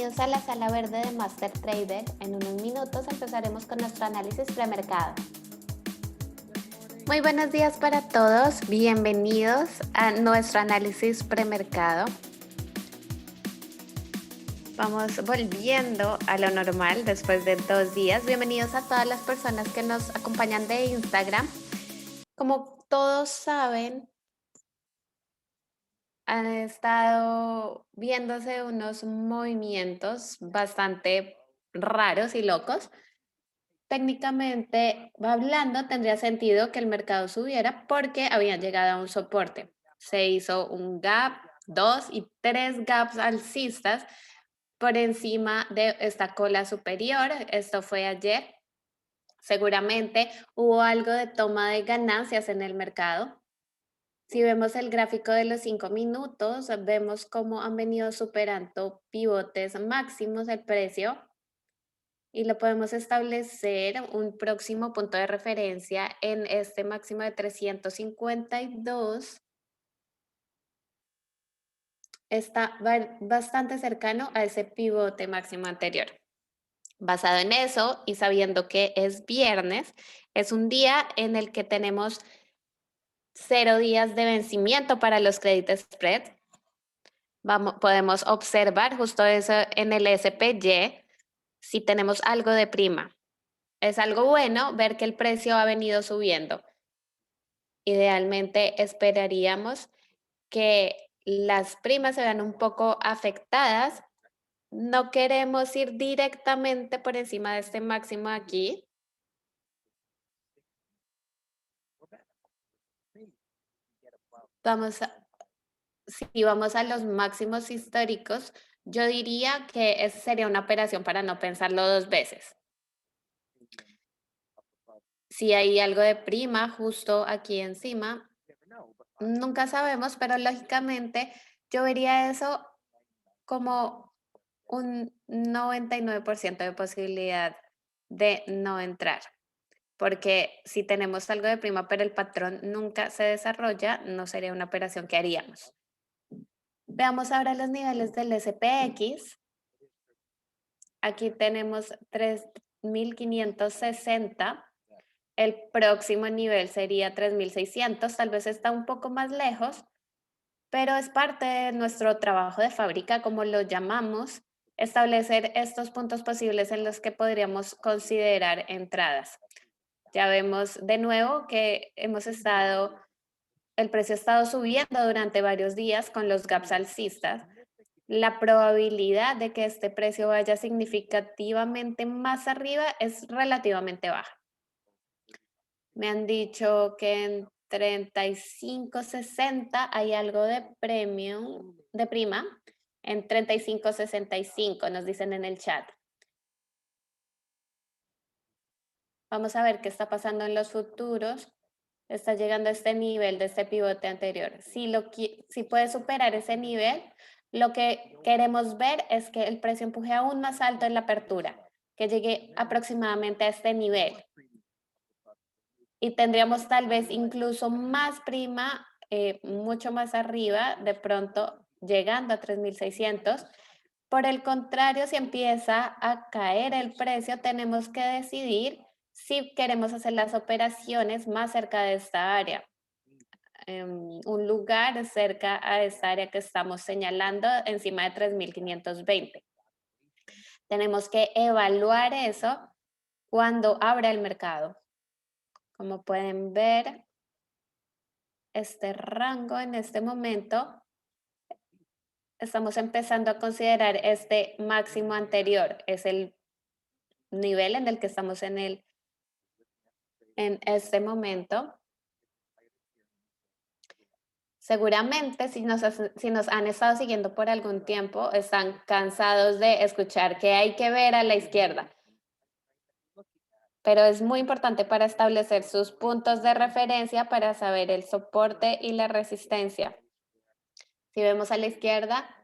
Bienvenidos a la sala verde de Master Trader. En unos minutos empezaremos con nuestro análisis premercado. Muy buenos días para todos. Bienvenidos a nuestro análisis premercado. Vamos volviendo a lo normal después de 2 días. Bienvenidos a todas las personas que nos acompañan de Instagram. Como todos saben, han estado viéndose unos movimientos bastante raros y locos. Técnicamente hablando, tendría sentido que el mercado subiera porque habían llegado a un soporte. Se hizo un gap, 2 y 3 gaps alcistas por encima de esta cola superior. Esto fue ayer. Seguramente hubo algo de toma de ganancias en el mercado. Si vemos el gráfico de los 5 minutos, vemos cómo han venido superando pivotes máximos el precio y lo podemos establecer un próximo punto de referencia en este máximo de 352. Está bastante cercano a ese pivote máximo anterior. Basado en eso y sabiendo que es viernes, es un día en el que tenemos 0 días de vencimiento para los credit spread. Podemos observar justo eso en el SPY si tenemos algo de prima. Es algo bueno ver que el precio ha venido subiendo. Idealmente esperaríamos que las primas se vean un poco afectadas. No queremos ir directamente por encima de este máximo aquí. Si vamos a los máximos históricos, yo diría que esa sería una operación para no pensarlo 2 veces. Si hay algo de prima justo aquí encima, nunca sabemos, pero lógicamente yo vería eso como un 99% de posibilidad de no entrar, porque si tenemos algo de prima pero el patrón nunca se desarrolla, no sería una operación que haríamos. Veamos ahora los niveles del SPX. Aquí tenemos 3.560. El próximo nivel sería 3.600. Tal vez está un poco más lejos, pero es parte de nuestro trabajo de fábrica, como lo llamamos, establecer estos puntos posibles en los que podríamos considerar entradas. Ya vemos de nuevo que el precio ha estado subiendo durante varios días con los gaps alcistas. La probabilidad de que este precio vaya significativamente más arriba es relativamente baja. Me han dicho que en 35.60 hay algo de premium, de prima. En 35.65 nos dicen en el chat. Vamos a ver qué está pasando en los futuros. Está llegando a este nivel de este pivote anterior. Si puede superar ese nivel, lo que queremos ver es que el precio empuje aún más alto en la apertura, que llegue aproximadamente a este nivel. Y tendríamos tal vez incluso más prima, mucho más arriba, de pronto llegando a 3.600. Por el contrario, si empieza a caer el precio, tenemos que decidir si queremos hacer las operaciones más cerca de esta área. Un lugar cerca a esta área que estamos señalando, encima de 3.520. Tenemos que evaluar eso cuando abra el mercado. Como pueden ver, este rango en este momento, estamos empezando a considerar este máximo anterior. Es el nivel en el que estamos en este momento. Seguramente si nos han estado siguiendo por algún tiempo, están cansados de escuchar que hay que ver a la izquierda. Pero es muy importante para establecer sus puntos de referencia para saber el soporte y la resistencia. Si vemos a la izquierda,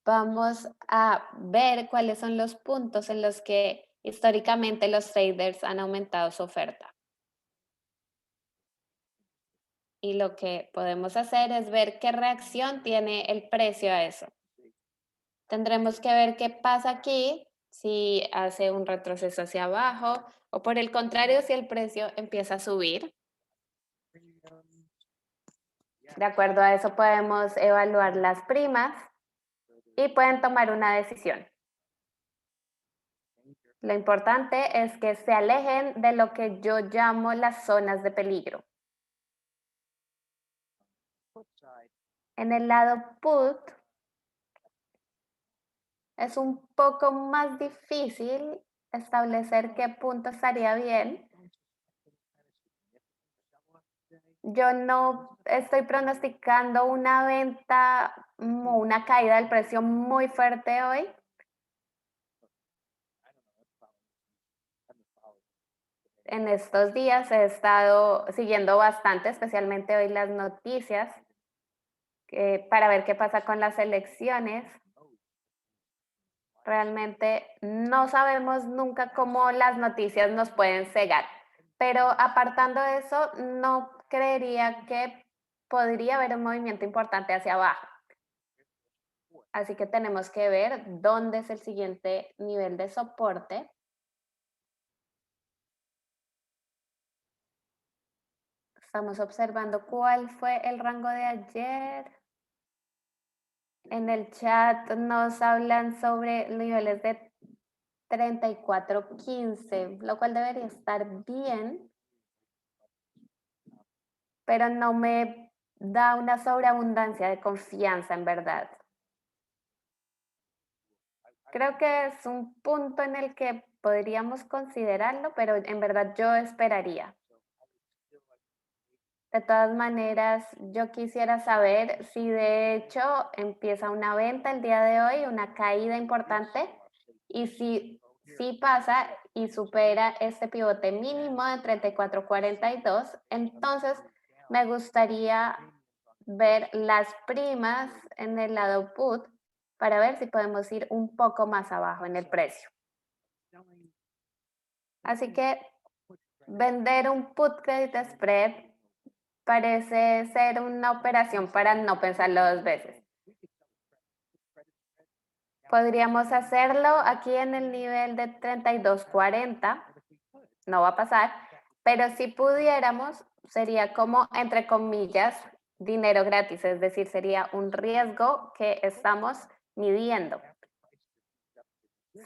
vamos a ver cuáles son los puntos en los que históricamente los traders han aumentado su oferta. Y lo que podemos hacer es ver qué reacción tiene el precio a eso. Tendremos que ver qué pasa aquí, si hace un retroceso hacia abajo o por el contrario, si el precio empieza a subir. De acuerdo a eso podemos evaluar las primas y pueden tomar una decisión. Lo importante es que se alejen de lo que yo llamo las zonas de peligro. En el lado put es un poco más difícil establecer qué punto estaría bien. Yo no estoy pronosticando una venta o una caída del precio muy fuerte hoy. En estos días he estado siguiendo bastante, especialmente hoy las noticias, para ver qué pasa con las elecciones. Realmente no sabemos nunca cómo las noticias nos pueden cegar, pero apartando eso, no creería que podría haber un movimiento importante hacia abajo. Así que tenemos que ver dónde es el siguiente nivel de soporte. Estamos observando cuál fue el rango de ayer. En el chat nos hablan sobre niveles de 34.15, lo cual debería estar bien, pero no me da una sobreabundancia de confianza en verdad. Creo que es un punto en el que podríamos considerarlo, pero en verdad yo esperaría. De todas maneras, yo quisiera saber si de hecho empieza una venta el día de hoy, una caída importante, y si pasa y supera este pivote mínimo de 34.42, entonces me gustaría ver las primas en el lado put para ver si podemos ir un poco más abajo en el precio. Así que vender un put credit spread parece ser una operación para no pensarlo dos veces. Podríamos hacerlo aquí en el nivel de 32.40, no va a pasar, pero si pudiéramos, sería como, entre comillas, dinero gratis, es decir, sería un riesgo que estamos midiendo.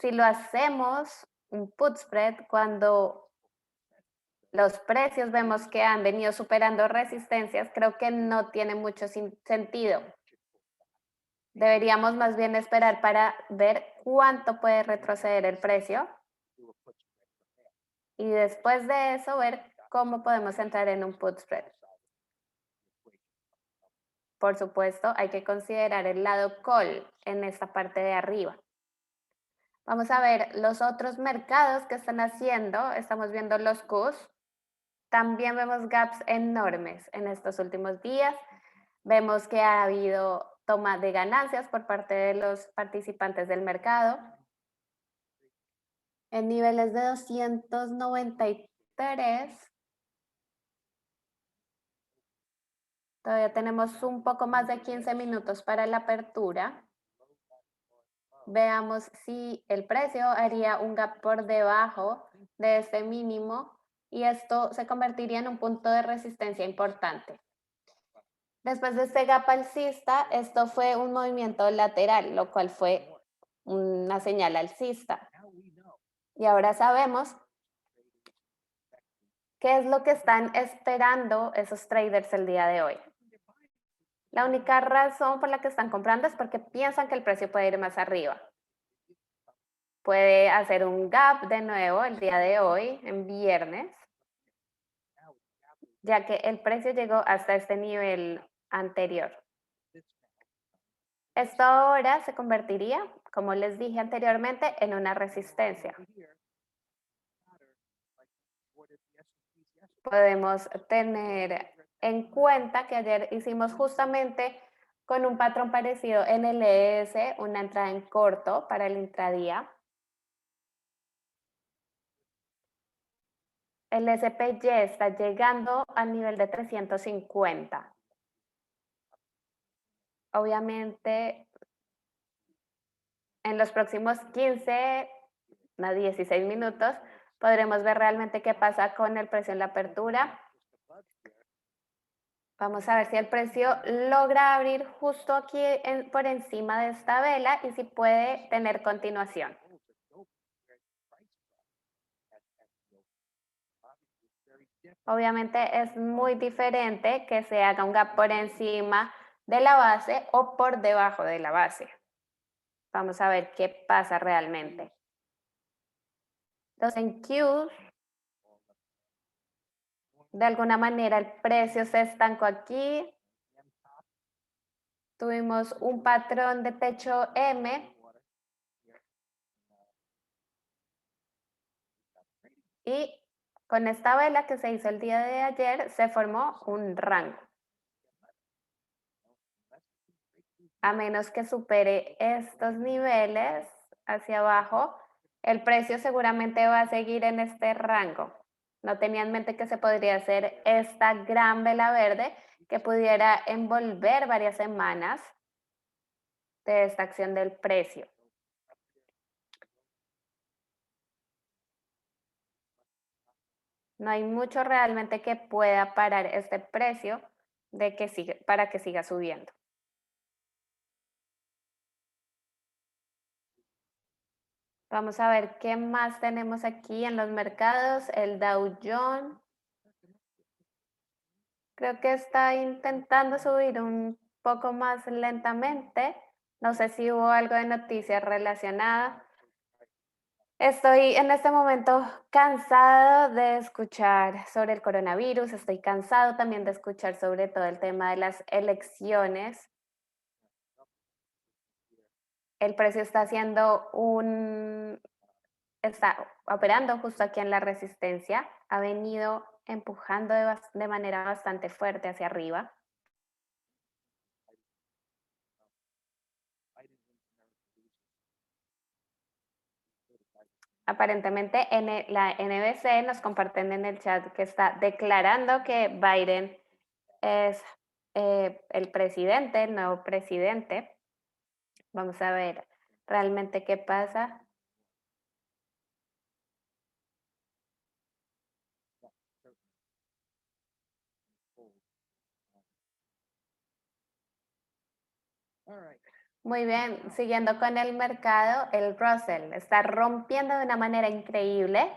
Si lo hacemos, un put spread, cuando los precios vemos que han venido superando resistencias, creo que no tiene mucho sentido. Deberíamos más bien esperar para ver cuánto puede retroceder el precio y después de eso ver cómo podemos entrar en un put spread. Por supuesto, hay que considerar el lado call en esta parte de arriba. Vamos a ver los otros mercados que están haciendo. Estamos viendo los Qs. También vemos gaps enormes en estos últimos días. Vemos que ha habido toma de ganancias por parte de los participantes del mercado. En niveles de 293, todavía tenemos un poco más de 15 minutos para la apertura. Veamos si el precio haría un gap por debajo de este mínimo y esto se convertiría en un punto de resistencia importante. Después de este gap alcista, esto fue un movimiento lateral, lo cual fue una señal alcista. Y ahora sabemos qué es lo que están esperando esos traders el día de hoy. La única razón por la que están comprando es porque piensan que el precio puede ir más arriba. Puede hacer un gap de nuevo el día de hoy, en viernes, ya que el precio llegó hasta este nivel anterior. Esto ahora se convertiría, como les dije anteriormente, en una resistencia. Podemos tener en cuenta que ayer hicimos justamente con un patrón parecido en el ES, una entrada en corto para el intradía. El SPY está llegando al nivel de 350. Obviamente, en los próximos 15 a 16 minutos podremos ver realmente qué pasa con el precio en la apertura. Vamos a ver si el precio logra abrir justo aquí por encima de esta vela y si puede tener continuación. Obviamente es muy diferente que se haga un gap por encima de la base o por debajo de la base. Vamos a ver qué pasa realmente. Entonces en Q, de alguna manera el precio se estancó aquí. Tuvimos un patrón de techo M y con esta vela que se hizo el día de ayer se formó un rango. A menos que supere estos niveles hacia abajo, el precio seguramente va a seguir en este rango. No tenía en mente que se podría hacer esta gran vela verde que pudiera envolver varias semanas de esta acción del precio. No hay mucho realmente que pueda parar este precio de que para que siga subiendo. Vamos a ver qué más tenemos aquí en los mercados. El Dow Jones. Creo que está intentando subir un poco más lentamente. No sé si hubo algo de noticias relacionada. Estoy en este momento cansado de escuchar sobre el coronavirus, estoy cansado también de escuchar sobre todo el tema de las elecciones. El precio está está operando justo aquí en la resistencia, ha venido empujando de manera bastante fuerte hacia arriba. Aparentemente la NBC nos comparten en el chat que está declarando que Biden es el presidente, el nuevo presidente. Vamos a ver realmente qué pasa. Muy bien, siguiendo con el mercado, el Russell está rompiendo de una manera increíble.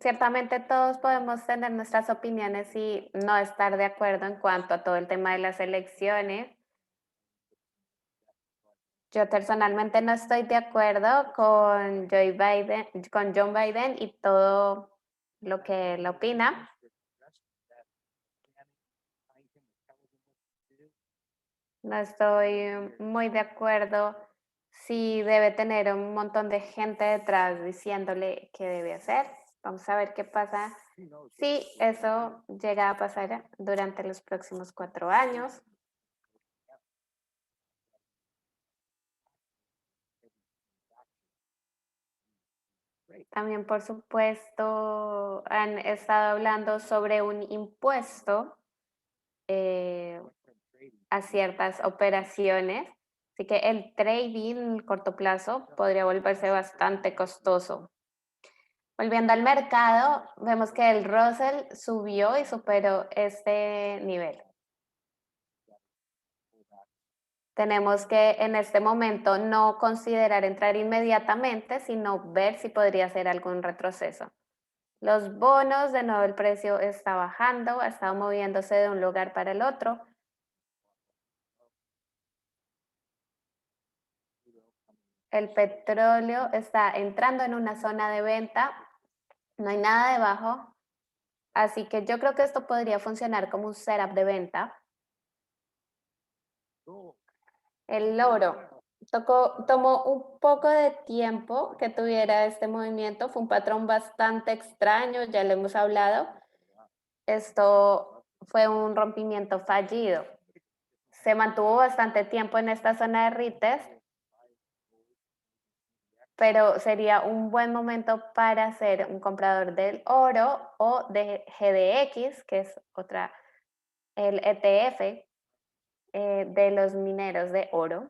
Ciertamente todos podemos tener nuestras opiniones y no estar de acuerdo en cuanto a todo el tema de las elecciones. Yo personalmente no estoy de acuerdo con con John Biden y todo lo que él opina. No estoy muy de acuerdo si debe tener un montón de gente detrás diciéndole qué debe hacer. Vamos a ver qué pasa si eso llega a pasar durante los próximos 4 años. También, por supuesto, han estado hablando sobre un impuesto eh, a ciertas operaciones. Así que el trading a corto plazo podría volverse bastante costoso. Volviendo al mercado, vemos que el Russell subió y superó este nivel. Tenemos que en este momento no considerar entrar inmediatamente, sino ver si podría ser algún retroceso. Los bonos, de nuevo el precio está bajando, ha estado moviéndose de un lugar para el otro. El petróleo está entrando en una zona de venta, no hay nada debajo, así que yo creo que esto podría funcionar como un setup de venta. El oro tomó un poco de tiempo que tuviera este movimiento, fue un patrón bastante extraño, ya lo hemos hablado. Esto fue un rompimiento fallido. Se mantuvo bastante tiempo en esta zona de retest, pero sería un buen momento para ser un comprador del oro o de GDX, que es otra, el ETF de los mineros de oro.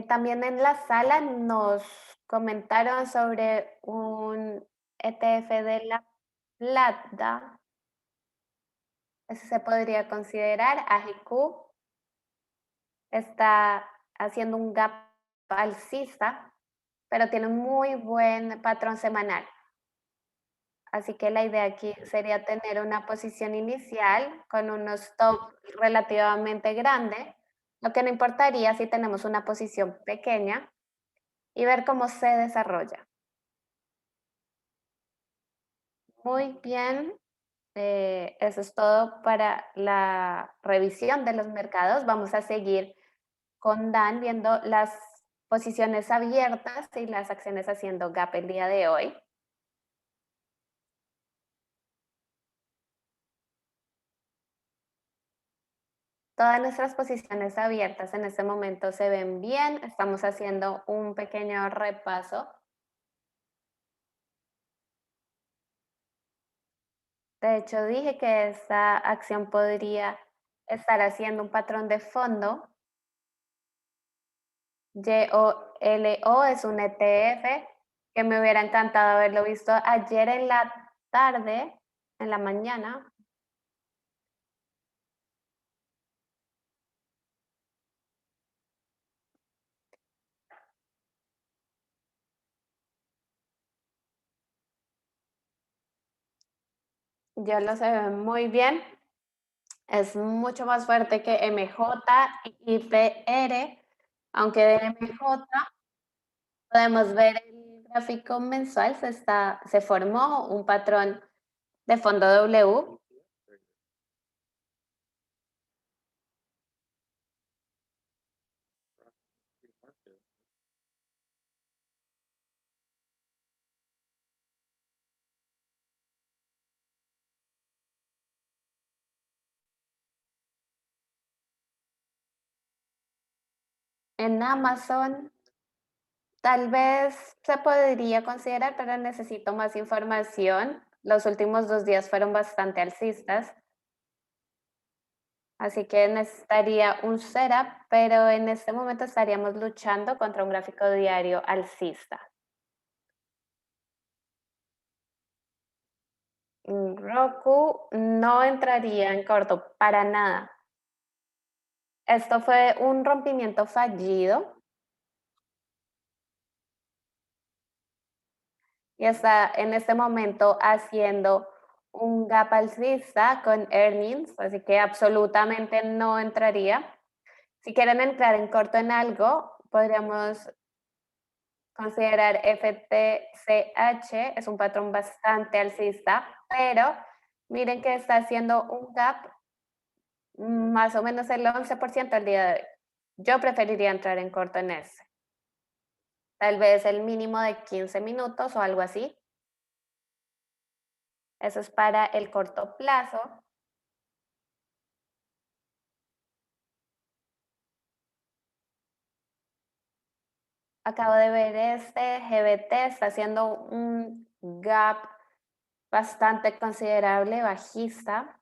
También en la sala nos comentaron sobre un ETF de la plata, ese se podría considerar, AGQ, está haciendo un gap alcista, pero tiene un muy buen patrón semanal. Así que la idea aquí sería tener una posición inicial con unos stop relativamente grande, lo que no importaría si tenemos una posición pequeña y ver cómo se desarrolla. Muy bien, eso es todo para la revisión de los mercados. Vamos a seguir con Dan viendo las posiciones abiertas y las acciones haciendo gap el día de hoy. Todas nuestras posiciones abiertas en este momento se ven bien. Estamos haciendo un pequeño repaso. De hecho, dije que esta acción podría estar haciendo un patrón de fondo. YOLO es un ETF que me hubiera encantado haberlo visto ayer en la tarde, en la mañana. Yo lo sé muy bien. Es mucho más fuerte que MJ y IPR, aunque de MJ podemos ver el gráfico mensual, se formó un patrón de fondo W. En Amazon tal vez se podría considerar, pero necesito más información. Los últimos 2 días fueron bastante alcistas, así que necesitaría un setup, pero en este momento estaríamos luchando contra un gráfico diario alcista. Roku no entraría en corto para nada. Esto fue un rompimiento fallido y está en este momento haciendo un gap alcista con earnings, así que absolutamente no entraría. Si quieren entrar en corto en algo, podríamos considerar FTCH, es un patrón bastante alcista, pero miren que está haciendo un gap más o menos el 11% al día de hoy. Yo preferiría entrar en corto en ese. Tal vez el mínimo de 15 minutos o algo así. Eso es para el corto plazo. Acabo de ver este GBT, está haciendo un gap bastante considerable, bajista.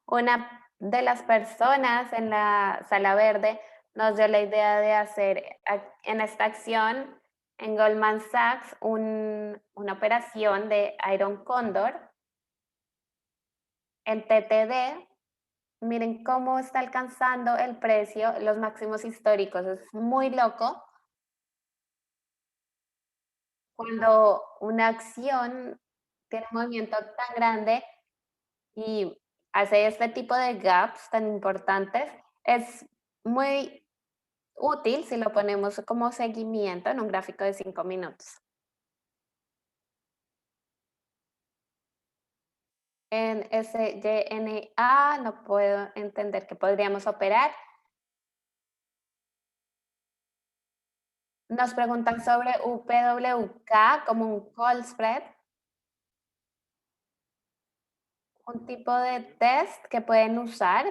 Una de las personas en la sala verde nos dio la idea de hacer en esta acción en Goldman Sachs una operación de Iron Condor en TTD. Miren cómo está alcanzando el precio, los máximos históricos. Es muy loco cuando una acción tiene un movimiento tan grande y hace este tipo de gaps tan importantes. Es muy útil si lo ponemos como seguimiento en un gráfico de 5 minutos. En SYNA no puedo entender que podríamos operar. Nos preguntan sobre UPWK como un call spread, un tipo de test que pueden usar.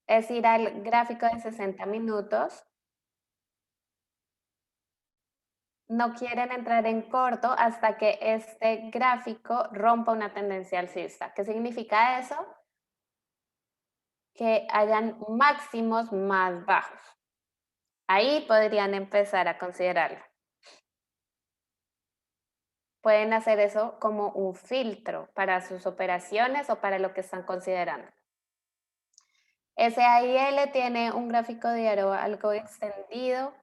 Es ir al gráfico de 60 minutos. No quieren entrar en corto hasta que este gráfico rompa una tendencia alcista. ¿Qué significa eso? Que hayan máximos más bajos. Ahí podrían empezar a considerarlo. Pueden hacer eso como un filtro para sus operaciones o para lo que están considerando. SAIL tiene un gráfico diario algo extendido.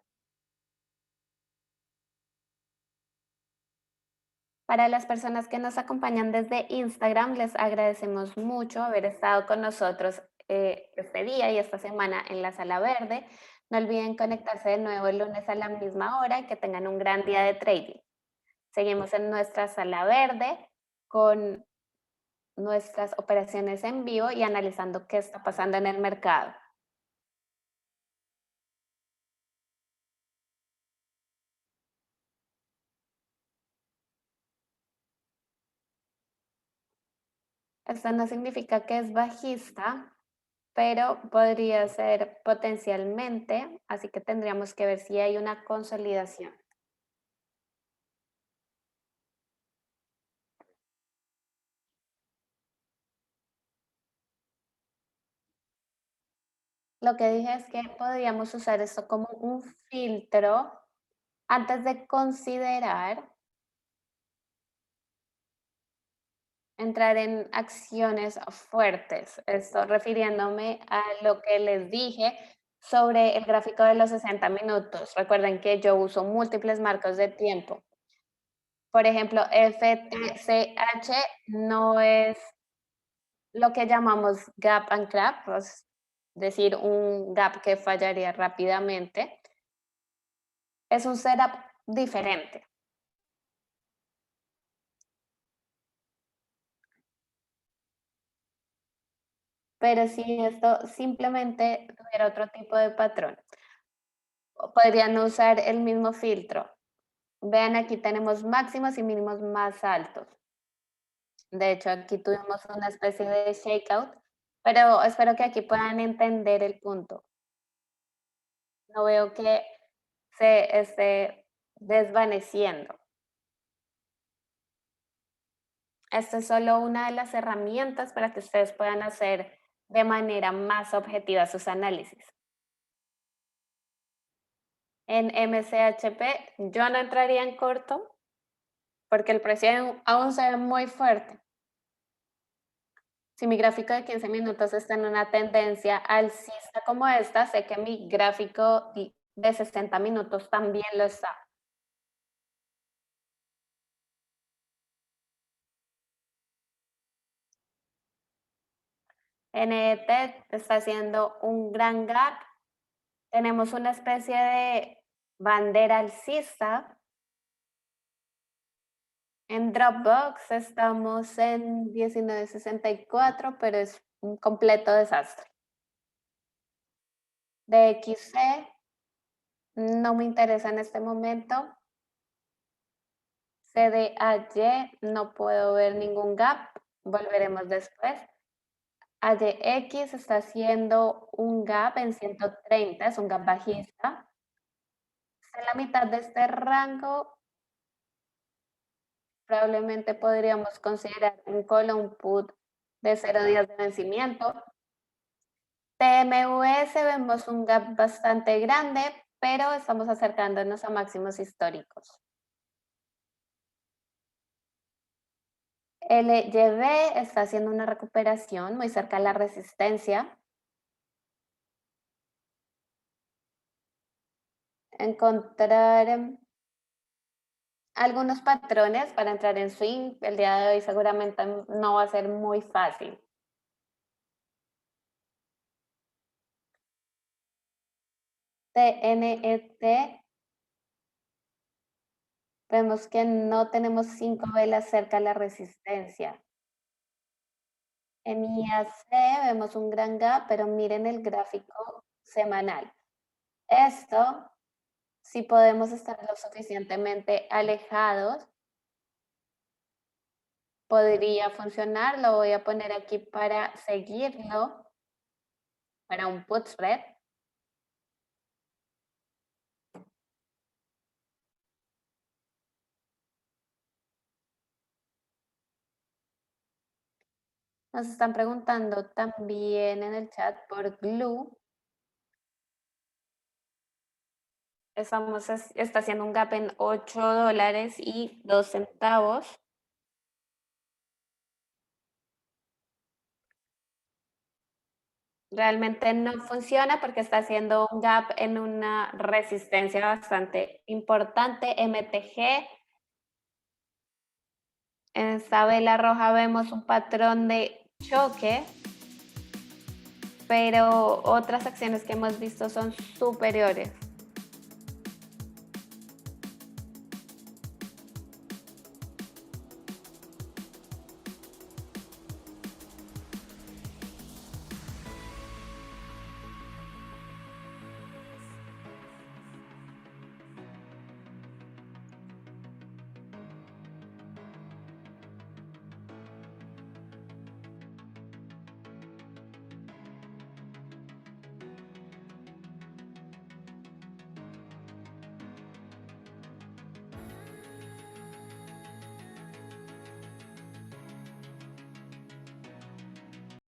Para las personas que nos acompañan desde Instagram, les agradecemos mucho haber estado con nosotros este día y esta semana en la Sala Verde. No olviden conectarse de nuevo el lunes a la misma hora y que tengan un gran día de trading. Seguimos en nuestra Sala Verde con nuestras operaciones en vivo y analizando qué está pasando en el mercado. Esto no significa que es bajista, pero podría ser potencialmente, así que tendríamos que ver si hay una consolidación. Lo que dije es que podríamos usar esto como un filtro antes de considerar entrar en acciones fuertes. Esto refiriéndome a lo que les dije sobre el gráfico de los 60 minutos. Recuerden que yo uso múltiples marcos de tiempo. Por ejemplo, FTCH no es lo que llamamos gap and crap, es decir, un gap que fallaría rápidamente. Es un setup diferente. Pero si esto simplemente tuviera otro tipo de patrón, podrían usar el mismo filtro. Vean, aquí tenemos máximos y mínimos más altos. De hecho, aquí tuvimos una especie de shakeout, pero espero que aquí puedan entender el punto. No veo que se esté desvaneciendo. Esta es solo una de las herramientas para que ustedes puedan hacer de manera más objetiva sus análisis. En MCHP yo no entraría en corto porque el precio aún se ve muy fuerte. Si mi gráfico de 15 minutos está en una tendencia alcista como esta, sé que mi gráfico de 60 minutos también lo está. NET está haciendo un gran gap. Tenemos una especie de bandera alcista. En Dropbox estamos en 19.64, pero es un completo desastre. DXC no me interesa en este momento. CDAY no puedo ver ningún gap. Volveremos después. AYX está haciendo un gap en 130, es un gap bajista. En la mitad de este rango, probablemente podríamos considerar un call o un put de 0 días de vencimiento. TMUS vemos un gap bastante grande, pero estamos acercándonos a máximos históricos. LYB está haciendo una recuperación muy cerca a la resistencia. Encontrar algunos patrones para entrar en swing el día de hoy seguramente no va a ser muy fácil. TNET Vemos que no tenemos 5 velas cerca a la resistencia. En IAC vemos un gran gap, pero miren el gráfico semanal. Esto, si podemos estar lo suficientemente alejados, podría funcionar. Lo voy a poner aquí para seguirlo, para un put spread. Nos están preguntando también en el chat por Glue. Está haciendo un gap en $8.02. Realmente no funciona porque está haciendo un gap en una resistencia bastante importante, MTG. En esta vela roja vemos un patrón de choque, pero otras acciones que hemos visto son superiores.